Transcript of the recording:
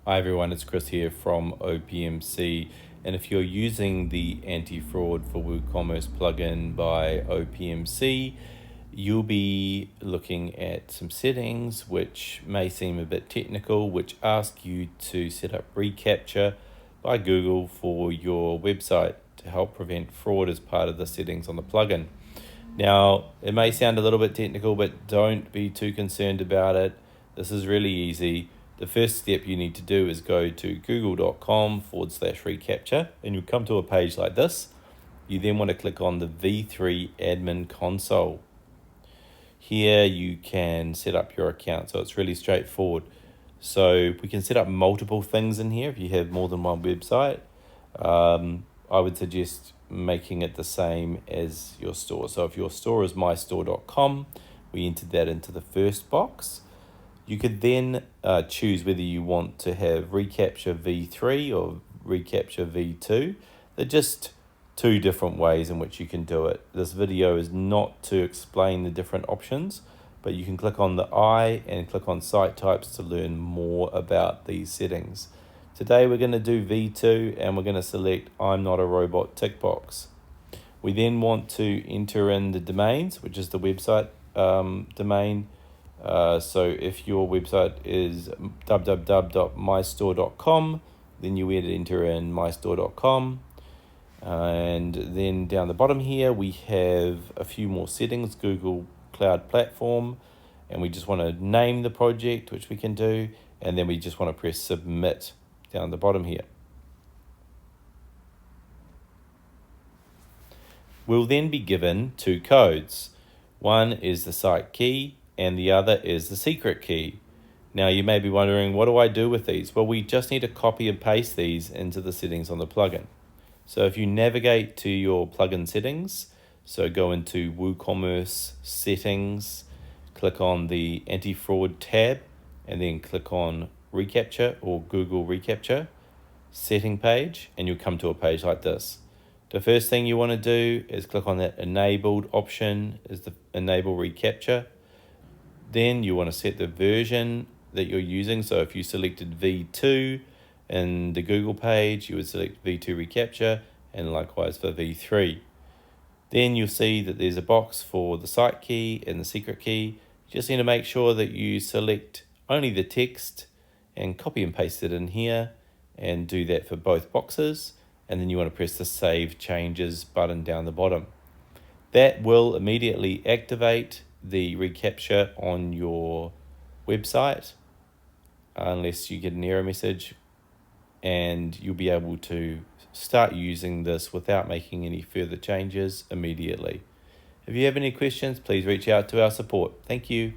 Hi everyone, it's Chris here from OPMC, and if you're using the anti-fraud for WooCommerce plugin by OPMC, you'll be looking at some settings which may seem a bit technical, which ask you to set up reCAPTCHA by Google for your website to help prevent fraud as part of the settings on the plugin. Now, it may sound a little bit technical, but don't be too concerned about it. This is really easy. The first step you need to do is go to google.com/reCAPTCHA, and you'll come to a page like this. You then want to click on the V3 admin console. Here you can set up your account, so it's really straightforward. So we can set up multiple things in here if you have more than one website. I would suggest making it the same as your store. So if your store is mystore.com, we entered that into the first box. You could then choose whether you want to have reCAPTCHA V3 or reCAPTCHA V2. They're just two different ways in which you can do it. This video is not to explain the different options, but you can click on the I and click on site types to learn more about these settings. Today we're going to do V2 and we're going to select I'm not a robot tick box. We then want to enter in the domains, which is the website domain. So if your website is www.mystore.com, then you would enter in mystore.com. And then down the bottom here, we have a few more settings, Google Cloud Platform, and we just want to name the project, which we can do, and then we just want to press submit down the bottom here. We'll then be given two codes. One is the site key and the other is the secret key. Now you may be wondering, what do I do with these? Well, we just need to copy and paste these into the settings on the plugin. So if you navigate to your plugin settings, so go into WooCommerce settings, click on the anti-fraud tab, and then click on reCAPTCHA or Google reCAPTCHA setting page, and you'll come to a page like this. The first thing you want to do is click on that enabled option, is the enable reCAPTCHA. Then you want to set the version that you're using. So if you selected V2 in the Google page, you would select V2 reCAPTCHA, and likewise for V3. Then you'll see that there's a box for the site key and the secret key. You just need to make sure that you select only the text and copy and paste it in here, and do that for both boxes. And then you want to press the Save Changes button down the bottom. That will immediately activate the reCAPTCHA on your website, unless you get an error message, and you'll be able to start using this without making any further changes immediately. If you have any questions, please reach out to our support. Thank you.